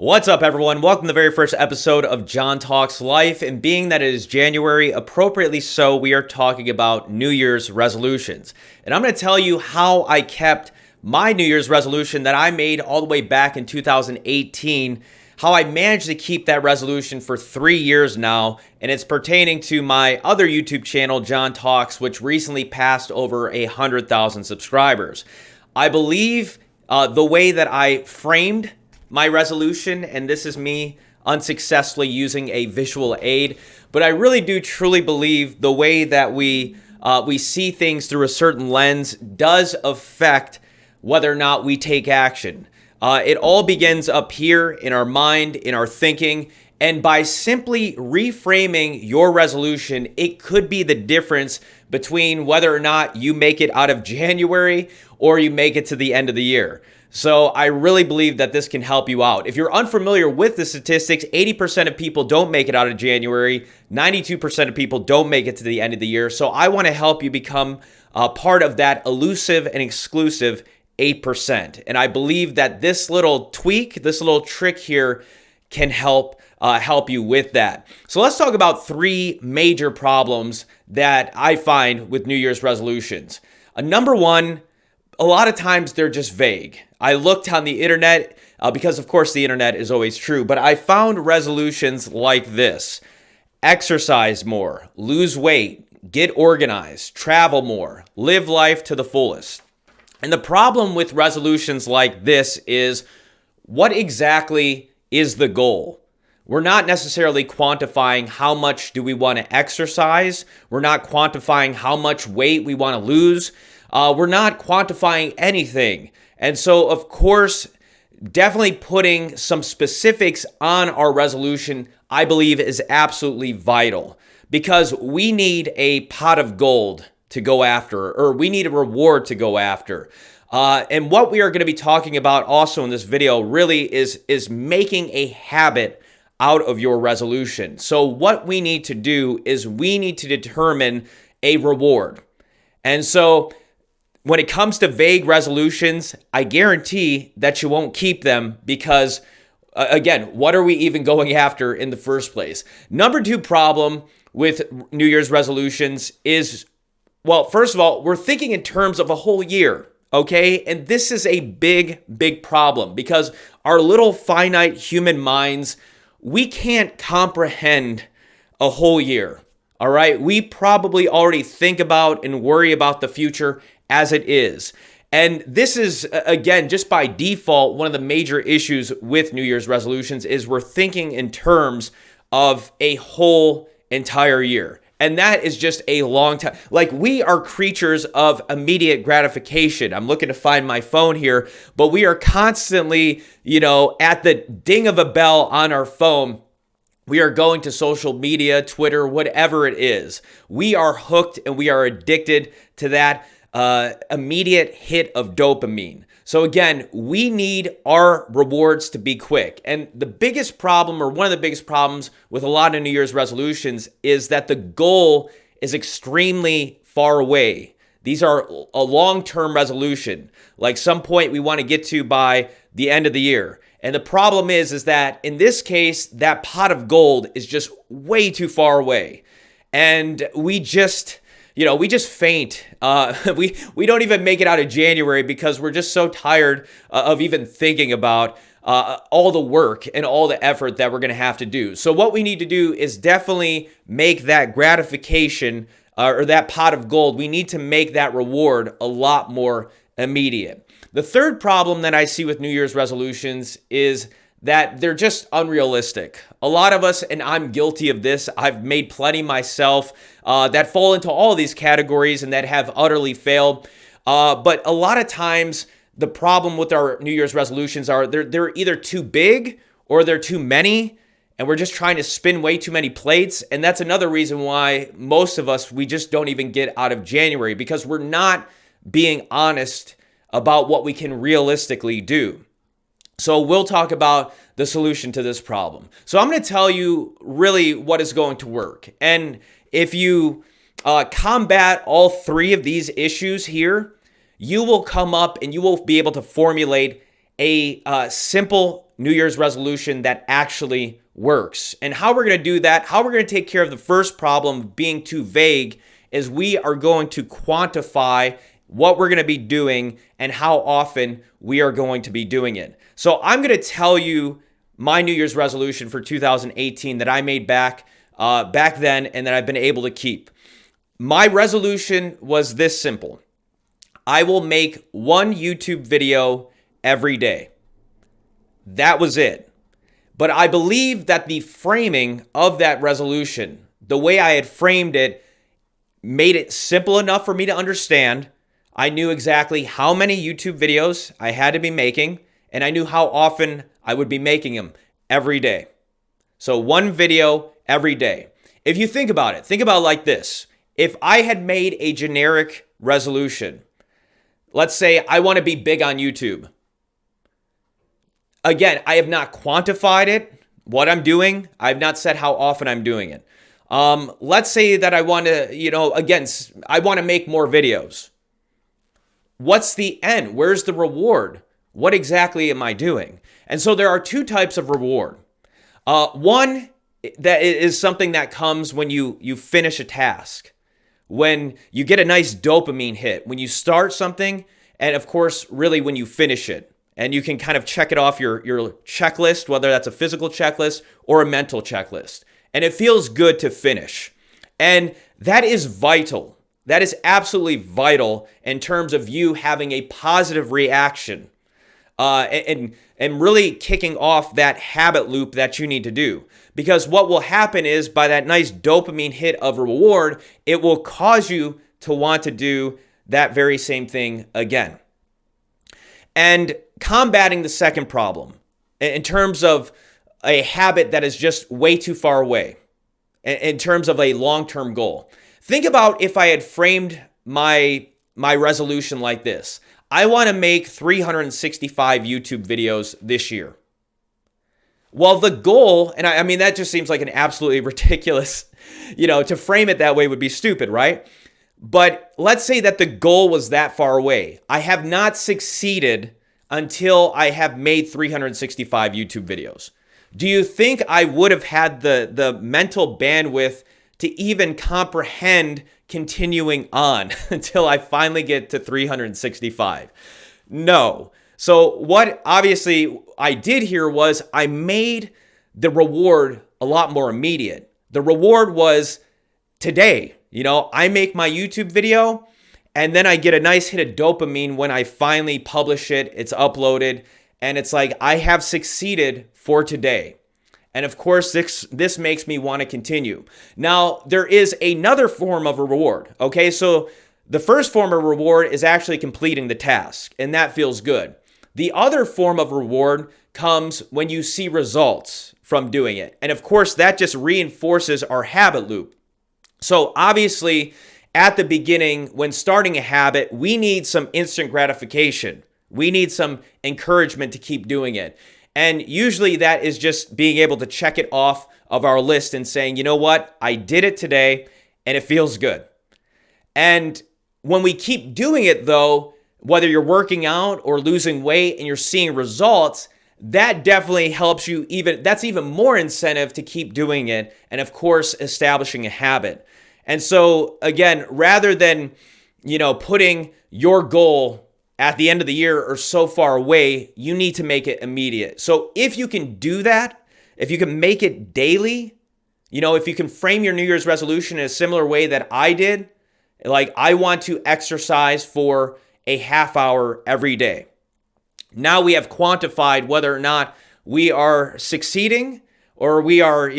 What's up, everyone? Welcome to the very first episode of John Talks Life. And being that it is January, appropriately so, we are talking about New Year's resolutions. And I'm going to tell you how I kept my New Year's resolution that I made all the way back in 2018, how I managed to keep that resolution for 3 years now. And it's pertaining to my other YouTube channel, John Talks, which recently passed over 100,000 subscribers. I believe the way that I framed my resolution, and this is me unsuccessfully using a visual aid, but I really do truly believe the way that we see things through a certain lens does affect whether or not we take action. It all begins up here in our mind, in our thinking, and by simply reframing your resolution, it could be the difference between whether or not you make it out of January or you make it to the end of the year. So I really believe that this can help you out. If you're unfamiliar with the statistics, 80% of people don't make it out of January. 92% of people don't make it to the end of the year. So I want to help you become part of that elusive and exclusive 8%. And I believe that this little tweak, this little trick here can help you with that. So let's talk about 3 major problems that I find with New Year's resolutions. Number one, a lot of times they're just vague. I looked on the internet because, of course, the internet is always true, but I found resolutions like this: exercise more, lose weight, get organized, travel more, live life to the fullest. And the problem with resolutions like this is, what exactly is the goal? We're not necessarily quantifying how much do we want to exercise. We're not quantifying how much weight we want to lose. We're not quantifying anything. And so, of course, definitely putting some specifics on our resolution, I believe, is absolutely vital, because we need a pot of gold to go after, or we need a reward to go after. And what we are going to be talking about also in this video really is making a habit out of your resolution. So what we need to do is we need to determine a reward. And so when it comes to vague resolutions, I guarantee that you won't keep them because, again, what are we even going after in the first place? Number 2 problem with New Year's resolutions is, well, first of all, we're thinking in terms of a whole year, okay? And this is a big, big problem because our little finite human minds, we can't comprehend a whole year, all right? We probably already think about and worry about the future as it is. And this is, again, just by default, one of the major issues with New Year's resolutions is we're thinking in terms of a whole entire year. And that is just a long time. Like, we are creatures of immediate gratification. I'm looking to find my phone here, but we are constantly, at the ding of a bell on our phone, we are going to social media, Twitter, whatever it is. We are hooked and we are addicted to that immediate hit of dopamine. So again, we need our rewards to be quick. And the biggest problem, or one of the biggest problems with a lot of New Year's resolutions, is that the goal is extremely far away. These are a long-term resolution, like some point we want to get to by the end of the year. And the problem is that in this case, that pot of gold is just way too far away. And we just faint. We don't even make it out of January because we're just so tired of even thinking about all the work and all the effort that we're going to have to do. So what we need to do is definitely make that gratification or that pot of gold, we need to make that reward a lot more immediate. The third problem that I see with New Year's resolutions is that they're just unrealistic. A lot of us, and I'm guilty of this, I've made plenty myself that fall into all of these categories and that have utterly failed. But a lot of times, the problem with our New Year's resolutions are they're either too big or they're too many, and we're just trying to spin way too many plates. And that's another reason why most of us, we just don't even get out of January, because we're not being honest about what we can realistically do. So we'll talk about the solution to this problem. So I'm going to tell you really what is going to work. And if you combat all 3 of these issues here, you will come up and you will be able to formulate a simple New Year's resolution that actually works. And how we're going to do that, how we're going to take care of the first problem of being too vague, is we are going to quantify what we're going to be doing and how often we are going to be doing it. So I'm going to tell you my New Year's resolution for 2018 that I made back then and that I've been able to keep. My resolution was this simple. I will make one YouTube video every day. That was it. But I believe that the framing of that resolution, the way I had framed it, made it simple enough for me to understand. I knew exactly how many YouTube videos I had to be making, and I knew how often I would be making them every day. So one video every day. If you think about it like this. If I had made a generic resolution, let's say I want to be big on YouTube. Again, I have not quantified it, what I'm doing. I have not said how often I'm doing it. Let's say that I want to, I want to make more videos. What's the end? Where's the reward? What exactly am I doing? And so there are two types of reward. One that is something that comes when you finish a task, when you get a nice dopamine hit, when you start something, and of course, really when you finish it. And you can kind of check it off your checklist, whether that's a physical checklist or a mental checklist. And it feels good to finish. And that is vital. That is absolutely vital in terms of you having a positive reaction and really kicking off that habit loop that you need to do. Because what will happen is by that nice dopamine hit of reward, it will cause you to want to do that very same thing again. And combating the second problem in terms of a habit that is just way too far away, in terms of a long-term goal. Think about if I had framed my resolution like this. I want to make 365 YouTube videos this year. Well, the goal, and I mean, that just seems like an absolutely ridiculous, to frame it that way would be stupid, right? But let's say that the goal was that far away. I have not succeeded until I have made 365 YouTube videos. Do you think I would have had the mental bandwidth to even comprehend continuing on until I finally get to 365? No. So what obviously I did here was I made the reward a lot more immediate. The reward was today. I make my YouTube video and then I get a nice hit of dopamine when I finally publish it. It's uploaded and it's like I have succeeded for today. And of course, this makes me want to continue. Now, there is another form of a reward. Okay, so the first form of reward is actually completing the task, and that feels good. The other form of reward comes when you see results from doing it. And of course, that just reinforces our habit loop. So obviously, at the beginning, when starting a habit, we need some instant gratification. We need some encouragement to keep doing it. And usually that is just being able to check it off of our list and saying, you know what, I did it today and it feels good. And when we keep doing it though, whether you're working out or losing weight and you're seeing results, that definitely helps you that's even more incentive to keep doing it. And of course, establishing a habit. And so again, rather than, putting your goal at the end of the year or so far away, you need to make it immediate. So if you can do that, if you can make it daily, if you can frame your New Year's resolution in a similar way that I did, like I want to exercise for a half hour every day. Now we have quantified whether or not we are succeeding or we are,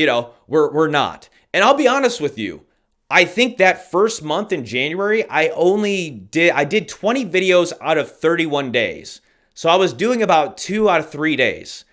we're not. And I'll be honest with you. I think that first month in January, I did 20 videos out of 31 days. So I was doing about 2 out of 3 days.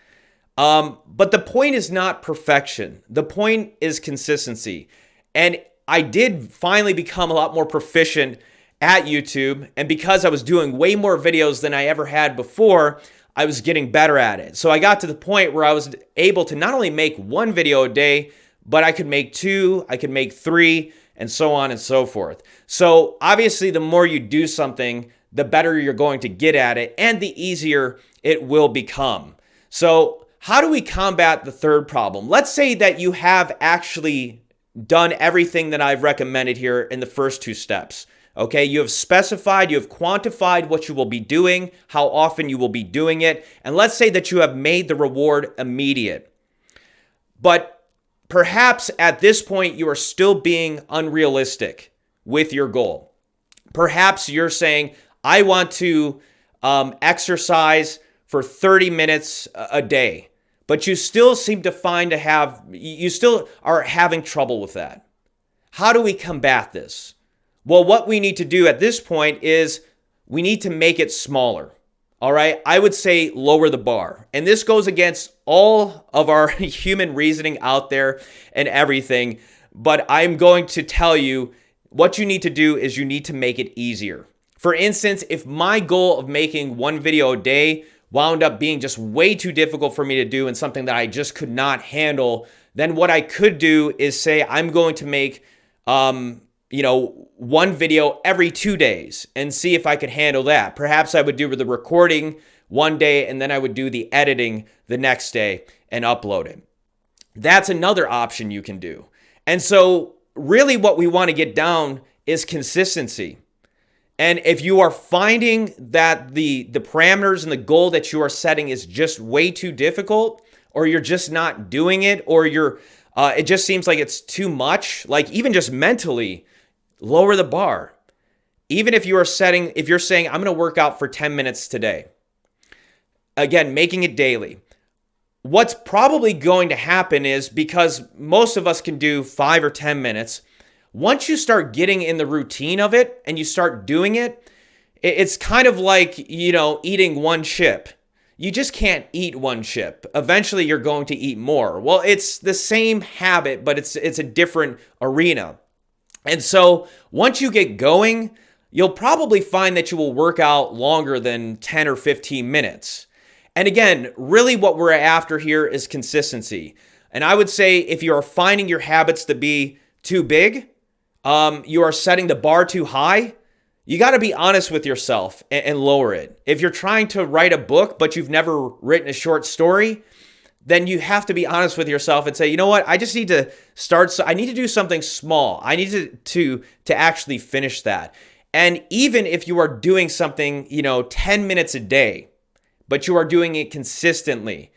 But the point is not perfection. The point is consistency. And I did finally become a lot more proficient at YouTube. And because I was doing way more videos than I ever had before, I was getting better at it. So I got to the point where I was able to not only make 1 video a day, but I could make 2, I could make 3, and so on and so forth. So obviously, the more you do something, the better you're going to get at it and the easier it will become. So how do we combat the third problem? Let's say that you have actually done everything that I've recommended here in the first two steps. Okay, you have specified, you have quantified what you will be doing, how often you will be doing it, and let's say that you have made the reward immediate. But perhaps at this point, you are still being unrealistic with your goal. Perhaps you're saying, I want to exercise for 30 minutes a day, but you still seem to you still are having trouble with that. How do we combat this? Well, what we need to do at this point is we need to make it smaller. All right. I would say lower the bar. And this goes against all of our human reasoning out there and everything. But I'm going to tell you what you need to do is you need to make it easier. For instance, if my goal of making one video a day wound up being just way too difficult for me to do and something that I just could not handle, then what I could do is say I'm going to make one video every 2 days and see if I could handle that. Perhaps I would do the recording one day and then I would do the editing the next day and upload it. That's another option you can do. And so really what we want to get down is consistency. And if you are finding that the parameters and the goal that you are setting is just way too difficult, or you're just not doing it, or it just seems like it's too much, like even just mentally, lower the bar. Even if you're saying, I'm going to work out for 10 minutes today. Again, making it daily. What's probably going to happen is, because most of us can do 5 or 10 minutes, once you start getting in the routine of it and you start doing it, it's kind of like, eating one chip. You just can't eat one chip. Eventually you're going to eat more. Well, it's the same habit, but it's a different arena. And so once you get going, you'll probably find that you will work out longer than 10 or 15 minutes. And again, really what we're after here is consistency. And I would say if you are finding your habits to be too big, you are setting the bar too high, you got to be honest with yourself and lower it. If you're trying to write a book, but you've never written a short story, then you have to be honest with yourself and say, you know what? I just need to start. I need to do something small. I need to actually finish that. And even if you are doing something, 10 minutes a day, but you are doing it consistently,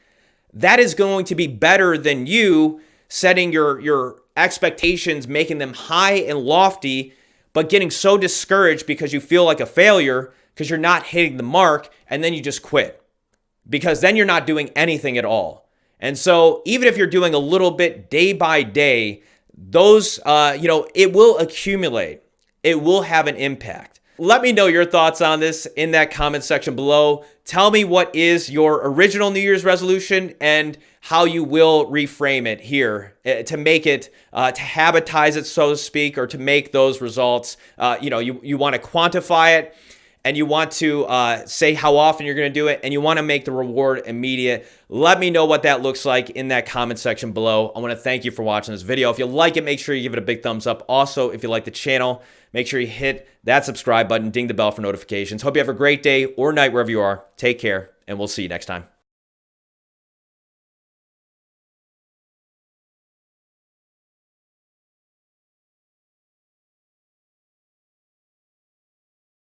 that is going to be better than you setting your expectations, making them high and lofty, but getting so discouraged because you feel like a failure because you're not hitting the mark, and then you just quit because then you're not doing anything at all. And so even if you're doing a little bit day by day, those, it will accumulate. It will have an impact. Let me know your thoughts on this in that comment section below. Tell me what is your original New Year's resolution and how you will reframe it here to make it, to habitize it, so to speak, or to make those results, you want to quantify it, and you want to say how often you're going to do it, and you want to make the reward immediate. Let me know what that looks like in that comment section below. I want to thank you for watching this video. If you like it, make sure you give it a big thumbs up. Also, if you like the channel, make sure you hit that subscribe button, ding the bell for notifications. Hope you have a great day or night wherever you are. Take care, and we'll see you next time.